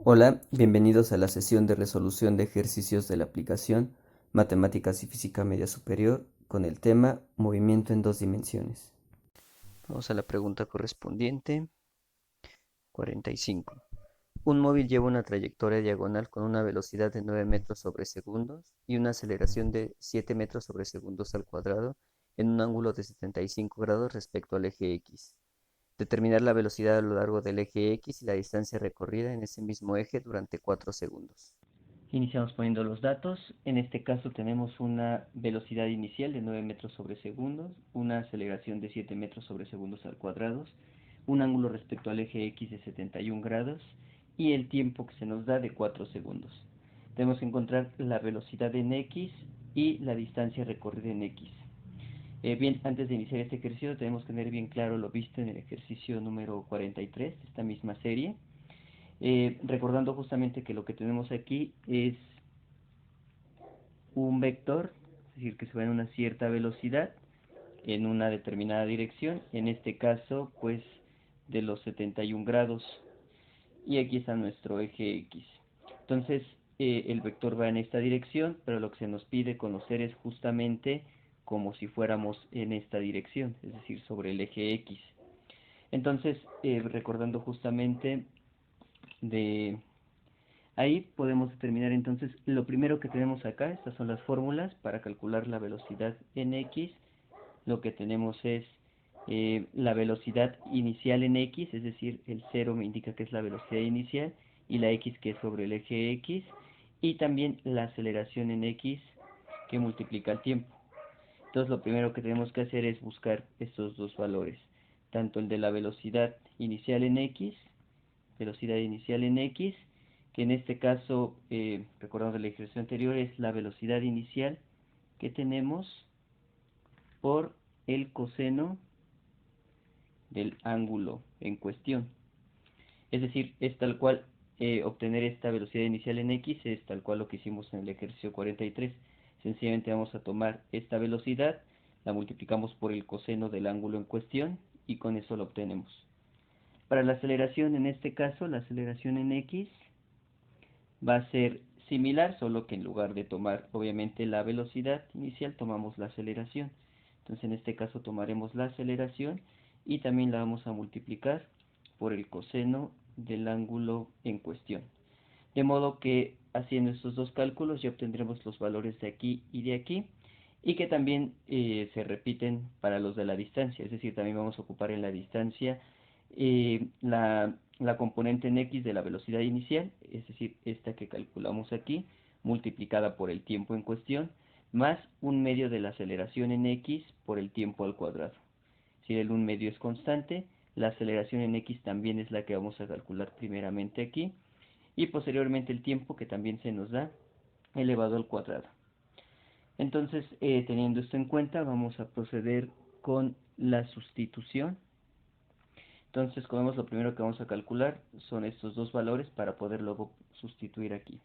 Hola, bienvenidos a la sesión de resolución de ejercicios de la aplicación Matemáticas y Física Media Superior con el tema Movimiento en dos dimensiones. Vamos a la pregunta correspondiente, 45. Un móvil lleva una trayectoria diagonal con una velocidad de 9 metros sobre segundos y una aceleración de 7 metros sobre segundos al cuadrado en un ángulo de 75 grados respecto al eje X. Determinar la velocidad a lo largo del eje X y la distancia recorrida en ese mismo eje durante 4 segundos. Iniciamos poniendo los datos. En este caso tenemos una velocidad inicial de 9 metros sobre segundos, una aceleración de 7 metros sobre segundos al cuadrado, un ángulo respecto al eje X de 71 grados y el tiempo que se nos da de 4 segundos. Tenemos que encontrar la velocidad en X y la distancia recorrida en X. Bien, antes de iniciar este ejercicio tenemos que tener bien claro lo visto en el ejercicio número 43 de esta misma serie. Recordando justamente que lo que tenemos aquí es un vector, es decir, que se va en una cierta velocidad en una determinada dirección, en este caso pues de los 71 grados, y aquí está nuestro eje X. Entonces el vector va en esta dirección, pero lo que se nos pide conocer es justamente como si fuéramos en esta dirección, es decir, sobre el eje X. Entonces, recordando justamente de ahí podemos determinar entonces lo primero que tenemos acá, estas son las fórmulas para calcular la velocidad en X. Lo que tenemos es la velocidad inicial en X, es decir, el 0 me indica que es la velocidad inicial y la X que es sobre el eje X, y también la aceleración en X que multiplica el tiempo. Entonces lo primero que tenemos que hacer es buscar estos dos valores, tanto el de la velocidad inicial en X, que en este caso, recordando el ejercicio anterior, es la velocidad inicial que tenemos por el coseno del ángulo en cuestión. Es decir, es tal cual obtener esta velocidad inicial en X, es tal cual lo que hicimos en el ejercicio 43. Sencillamente vamos a tomar esta velocidad, la multiplicamos por el coseno del ángulo en cuestión y con eso lo obtenemos. Para la aceleración, en este caso, la aceleración en X va a ser similar, solo que en lugar de tomar obviamente la velocidad inicial, tomamos la aceleración. Entonces en este caso tomaremos la aceleración y también la vamos a multiplicar por el coseno del ángulo en cuestión. De modo que haciendo estos dos cálculos ya obtendremos los valores de aquí y de aquí, y que también se repiten para los de la distancia, es decir, también vamos a ocupar en la distancia la componente en X de la velocidad inicial, es decir, esta que calculamos aquí, multiplicada por el tiempo en cuestión, más un medio de la aceleración en X por el tiempo al cuadrado. Si el 1 medio es constante, la aceleración en X también es la que vamos a calcular primeramente aquí, y posteriormente el tiempo que también se nos da elevado al cuadrado. Entonces, teniendo esto en cuenta, vamos a proceder con la sustitución. Entonces, como vemos, lo primero que vamos a calcular son estos dos valores para poder luego sustituir aquí.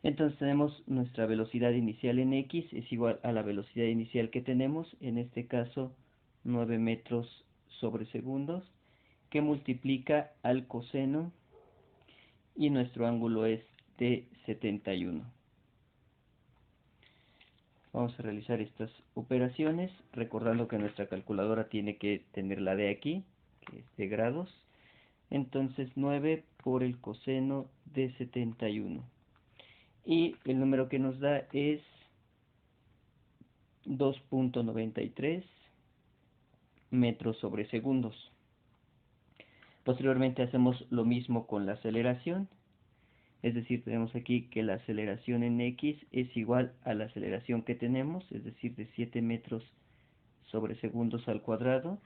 Entonces tenemos nuestra velocidad inicial en X es igual a la velocidad inicial que tenemos, en este caso 9 metros sobre segundos, que multiplica al coseno y nuestro ángulo es de 71. Vamos a realizar estas operaciones, recordando que nuestra calculadora tiene que tener la de aquí, que es de grados. Entonces 9 por el coseno de 71. Y el número que nos da es 2.93 metros sobre segundos. Posteriormente hacemos lo mismo con la aceleración. Es decir, tenemos aquí que la aceleración en X es igual a la aceleración que tenemos, es decir, de 7 metros sobre segundos al cuadrado,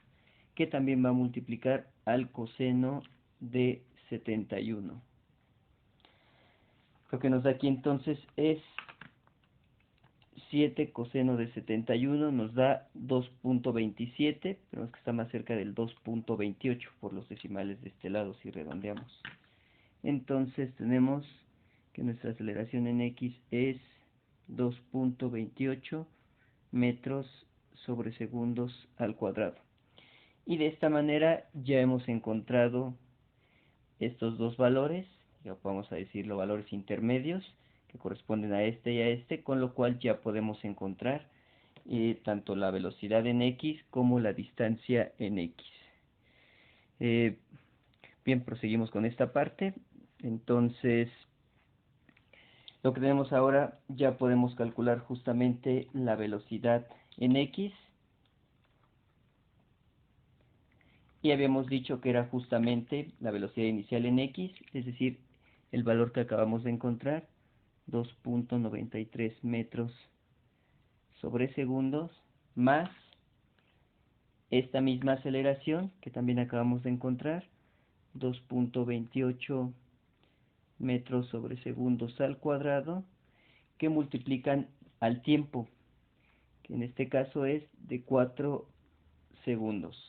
que también va a multiplicar al coseno de 71. Lo que nos da aquí entonces es 7 coseno de 71 nos da 2.27, pero es que está más cerca del 2.28 por los decimales de este lado si redondeamos. Entonces tenemos que nuestra aceleración en X es 2.28 metros sobre segundos al cuadrado. Y de esta manera ya hemos encontrado estos dos valores ya vamos a decirlo, valores intermedios que corresponden a este y a este, con lo cual ya podemos encontrar tanto la velocidad en X como la distancia en X. Bien, proseguimos con esta parte. Entonces, lo que tenemos ahora, ya podemos calcular justamente la velocidad en X. Y habíamos dicho que era justamente la velocidad inicial en X, es decir, el valor que acabamos de encontrar, 2.93 metros sobre segundos, más esta misma aceleración que también acabamos de encontrar, 2.28 metros sobre segundos al cuadrado, que multiplican al tiempo, que en este caso es de 4 segundos.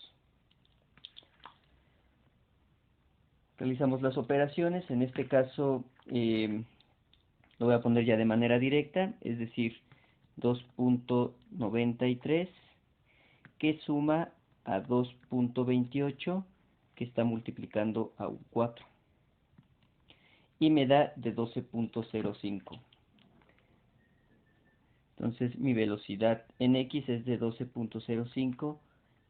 Realizamos las operaciones, en este caso lo voy a poner ya de manera directa, es decir, 2.93 que suma a 2.28 que está multiplicando a un 4 y me da de 12.05. Entonces mi velocidad en X es de 12.05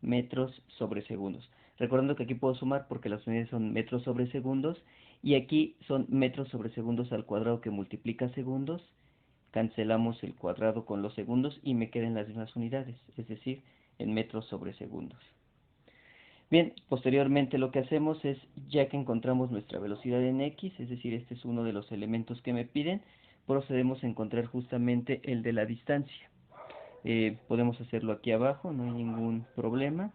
metros sobre segundos. Recordando que aquí puedo sumar porque las unidades son metros sobre segundos y aquí son metros sobre segundos al cuadrado que multiplica segundos. Cancelamos el cuadrado con los segundos y me quedan las mismas unidades, es decir, en metros sobre segundos. Bien, posteriormente lo que hacemos es, ya que encontramos nuestra velocidad en X, es decir, este es uno de los elementos que me piden, procedemos a encontrar justamente el de la distancia. Podemos hacerlo aquí abajo, no hay ningún problema.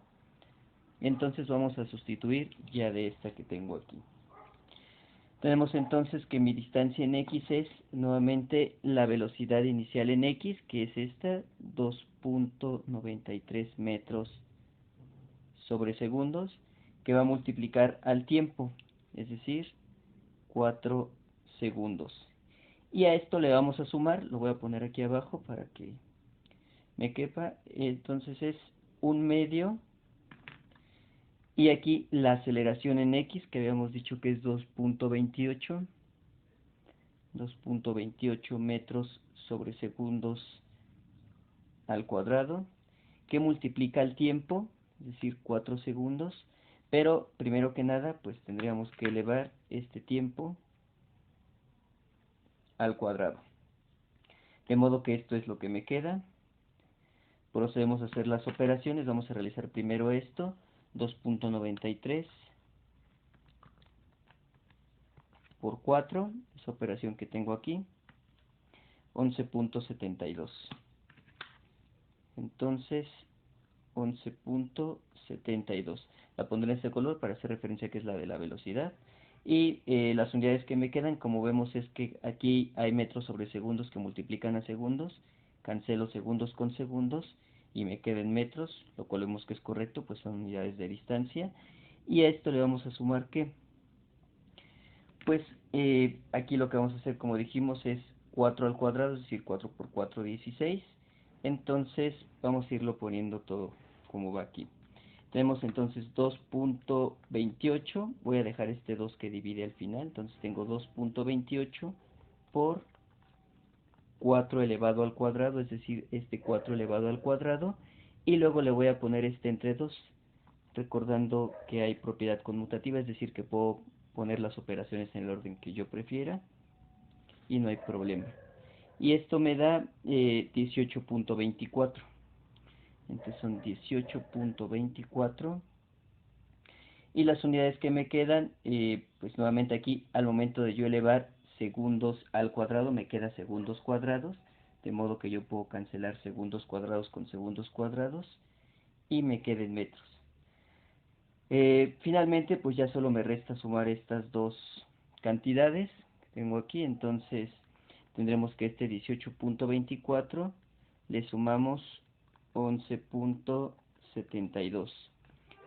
Entonces vamos a sustituir ya de esta que tengo aquí. Tenemos entonces que mi distancia en X es nuevamente la velocidad inicial en X, que es esta, 2.93 metros sobre segundos, que va a multiplicar al tiempo, es decir, 4 segundos. Y a esto le vamos a sumar, lo voy a poner aquí abajo para que me quepa, entonces es 1/2, y aquí la aceleración en X, que habíamos dicho que es 2.28 metros sobre segundos al cuadrado, que multiplica el tiempo, es decir, 4 segundos, pero primero que nada, pues tendríamos que elevar este tiempo al cuadrado. De modo que esto es lo que me queda. Procedemos a hacer las operaciones. Vamos a realizar primero esto, 2.93 por 4, esa operación que tengo aquí, 11.72. Entonces, 11.72. La pondré en este color para hacer referencia a que es la de la velocidad. Y las unidades que me quedan, como vemos, es que aquí hay metros sobre segundos que multiplican a segundos. Cancelo segundos con segundos y me quedan metros, lo cual vemos que es correcto, pues son unidades de distancia. Y a esto le vamos a sumar que, pues aquí lo que vamos a hacer, como dijimos, es 4 al cuadrado, es decir, 4 por 4, 16. Entonces vamos a irlo poniendo todo como va aquí. Tenemos entonces 2.28, voy a dejar este 2 que divide al final, entonces tengo 2.28 por 4 elevado al cuadrado, es decir, este 4 elevado al cuadrado, y luego le voy a poner este entre 2, recordando que hay propiedad conmutativa, es decir, que puedo poner las operaciones en el orden que yo prefiera, y no hay problema. Y esto me da 18.24. Entonces son 18.24. Y las unidades que me quedan, pues nuevamente aquí, al momento de yo elevar segundos al cuadrado, me queda segundos cuadrados. De modo que yo puedo cancelar segundos cuadrados con segundos cuadrados. Y me queden metros. Finalmente, pues ya solo me resta sumar estas dos cantidades que tengo aquí. Entonces, tendremos que este 18.24 le sumamos 11.72,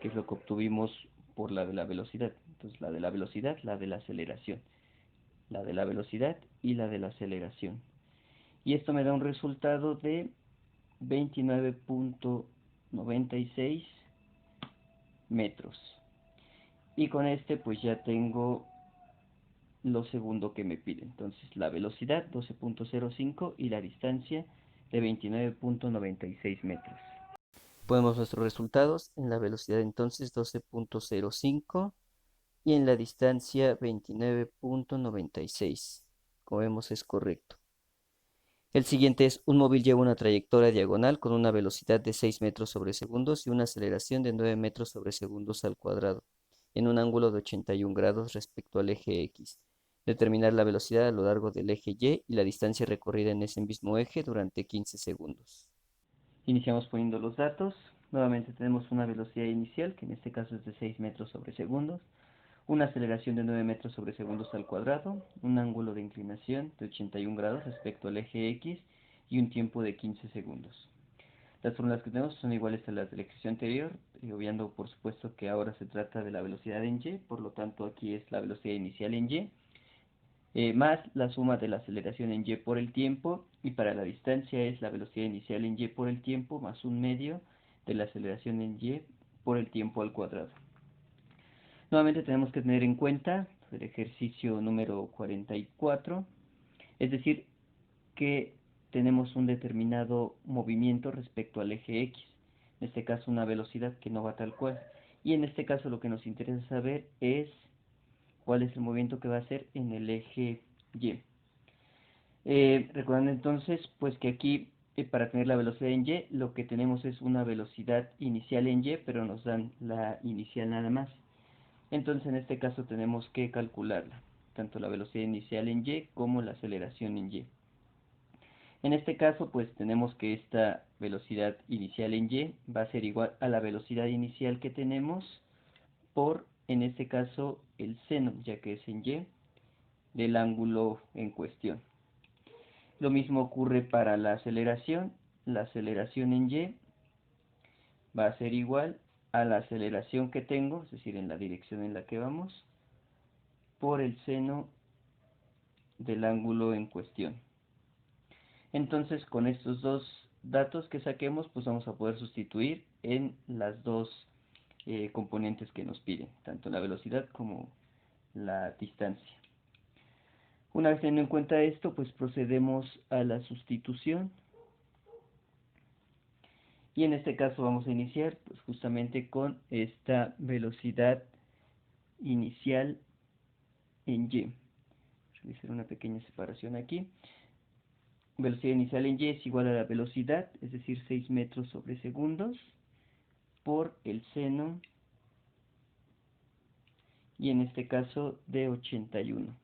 que es lo que obtuvimos por la de la velocidad. Entonces, la de la velocidad, la de la aceleración, la de la velocidad y la de la aceleración. Y esto me da un resultado de 29.96 metros. Y con este pues ya tengo lo segundo que me pide. Entonces la velocidad 12.05 y la distancia de 29.96 metros. Ponemos nuestros resultados en la velocidad entonces 12.05 y en la distancia 29.96. Como vemos es correcto. El siguiente es: un móvil lleva una trayectoria diagonal con una velocidad de 6 metros sobre segundos y una aceleración de 9 metros sobre segundos al cuadrado, en un ángulo de 81 grados respecto al eje X. Determinar la velocidad a lo largo del eje Y y la distancia recorrida en ese mismo eje durante 15 segundos. Iniciamos poniendo los datos. Nuevamente tenemos una velocidad inicial, que en este caso es de 6 metros sobre segundos, una aceleración de 9 metros sobre segundos al cuadrado, un ángulo de inclinación de 81 grados respecto al eje X y un tiempo de 15 segundos. Las fórmulas que tenemos son iguales a las del ejercicio anterior, obviando por supuesto que ahora se trata de la velocidad en Y, por lo tanto aquí es la velocidad inicial en Y, más la suma de la aceleración en Y por el tiempo, y para la distancia es la velocidad inicial en Y por el tiempo más un medio de la aceleración en Y por el tiempo al cuadrado. Nuevamente tenemos que tener en cuenta el ejercicio número 44, es decir, que tenemos un determinado movimiento respecto al eje X, en este caso una velocidad que no va tal cual, y en este caso lo que nos interesa saber es cuál es el movimiento que va a hacer en el eje Y. Recordando entonces pues que aquí para tener la velocidad en Y lo que tenemos es una velocidad inicial en Y, pero nos dan la inicial nada más. Entonces en este caso tenemos que calcularla, tanto la velocidad inicial en Y como la aceleración en Y. En este caso pues tenemos que esta velocidad inicial en Y va a ser igual a la velocidad inicial que tenemos por, en este caso, el seno, ya que es en Y, del ángulo en cuestión. Lo mismo ocurre para la aceleración en Y va a ser igual a la aceleración que tengo, es decir, en la dirección en la que vamos, por el seno del ángulo en cuestión. Entonces, con estos dos datos que saquemos, pues vamos a poder sustituir en las dos componentes que nos piden, tanto la velocidad como la distancia. Una vez teniendo en cuenta esto, pues procedemos a la sustitución. Y en este caso vamos a iniciar pues justamente con esta velocidad inicial en Y. Voy a hacer una pequeña separación aquí. Velocidad inicial en Y es igual a la velocidad, es decir, 6 metros sobre segundos, por el seno, y en este caso de 81.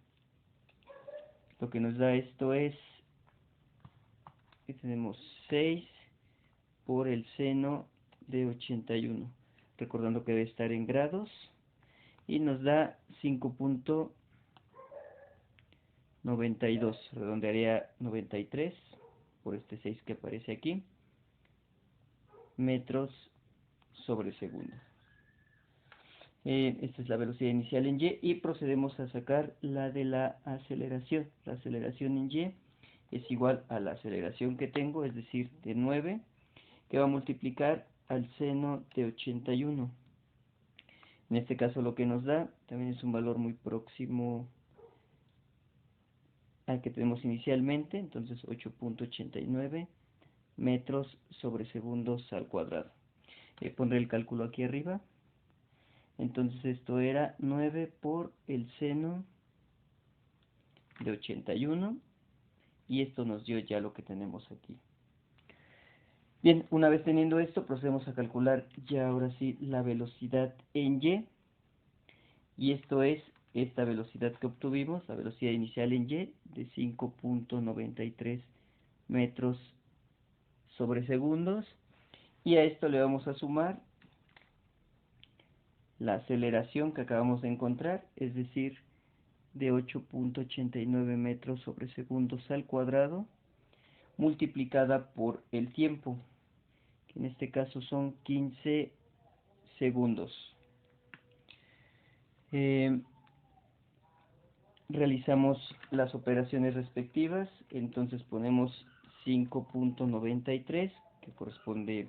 Lo que nos da esto es que tenemos 6 por el seno de 81, recordando que debe estar en grados, y nos da 5.92, redondearía 93 por este 6 que aparece aquí, metros sobre segundo. Esta es la velocidad inicial en Y, y procedemos a sacar la de la aceleración. La aceleración en Y es igual a la aceleración que tengo, es decir, de 9, que va a multiplicar al seno de 81. En este caso lo que nos da también es un valor muy próximo al que tenemos inicialmente, entonces 8.89 metros sobre segundos al cuadrado. Pondré el cálculo aquí arriba. Entonces esto era 9 por el seno de 81, y esto nos dio ya lo que tenemos aquí. Bien, una vez teniendo esto, procedemos a calcular ya ahora sí la velocidad en y esto es esta velocidad que obtuvimos, la velocidad inicial en Y de 5.93 metros sobre segundos, y a esto le vamos a sumar la aceleración que acabamos de encontrar, es decir, de 8.89 metros sobre segundos al cuadrado, multiplicada por el tiempo, que en este caso son 15 segundos. Realizamos las operaciones respectivas, entonces ponemos 5.93, que corresponde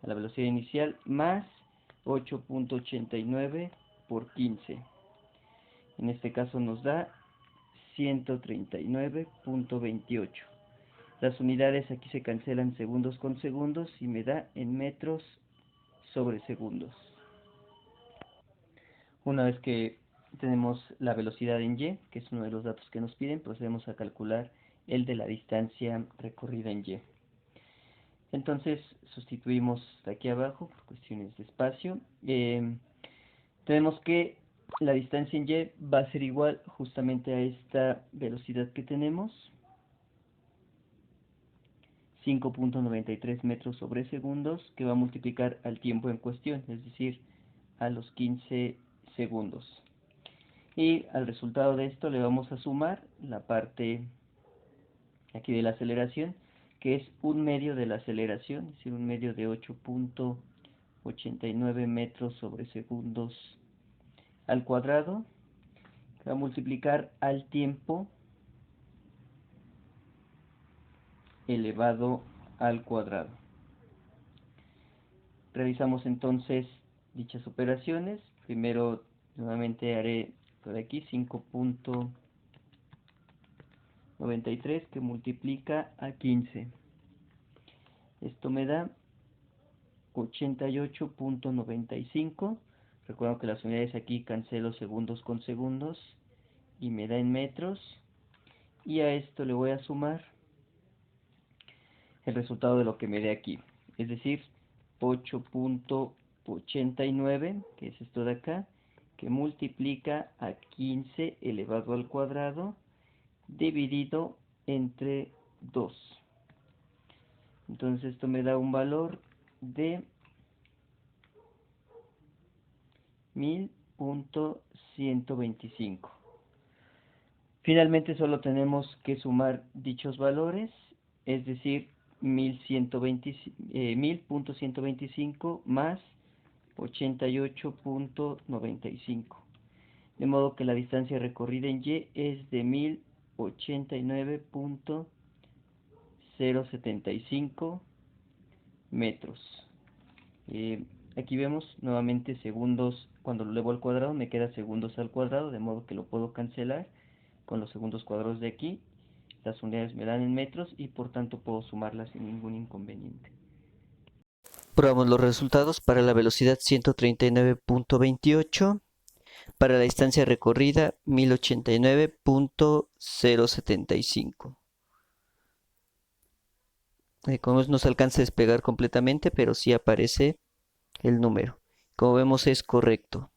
a la velocidad inicial, más 8.89 por 15. En este caso nos da 1139.28. Las unidades aquí se cancelan segundos con segundos y me da en metros sobre segundos. Una vez que tenemos la velocidad en y, que es uno de los datos que nos piden, procedemos a calcular el de la distancia recorrida en y. Entonces sustituimos aquí abajo por cuestiones de espacio. Tenemos que la distancia en y va a ser igual justamente a esta velocidad que tenemos, 5.93 metros sobre segundos, que va a multiplicar al tiempo en cuestión, es decir, a los 15 segundos. Y al resultado de esto le vamos a sumar la parte aquí de la aceleración, que es un medio de la aceleración, es decir, un medio de 8.89 metros sobre segundos al cuadrado, que va a multiplicar al tiempo elevado al cuadrado. Realizamos entonces dichas operaciones. Primero nuevamente haré por aquí 5.93 que multiplica a 15. Esto me da 88.95. Recuerdo que las unidades aquí cancelo segundos con segundos y me da en metros. Y a esto le voy a sumar el resultado de lo que me dé aquí, es decir, 8.89, que es esto de acá, que multiplica a 15 elevado al cuadrado dividido entre 2. Entonces esto me da un valor de 1000.125. Finalmente solo tenemos que sumar dichos valores, es decir, 1000.125 más 88.95. De modo que la distancia recorrida en y es de 1089.075 metros. Aquí vemos nuevamente segundos, cuando lo elevo al cuadrado me queda segundos al cuadrado, de modo que lo puedo cancelar con los segundos cuadrados de aquí. Las unidades me dan en metros y por tanto puedo sumarlas sin ningún inconveniente. Probamos los resultados para la velocidad 139.28, para la distancia recorrida 1089.075. Como no se alcanza a despegar completamente, pero sí aparece el número. Como vemos es correcto.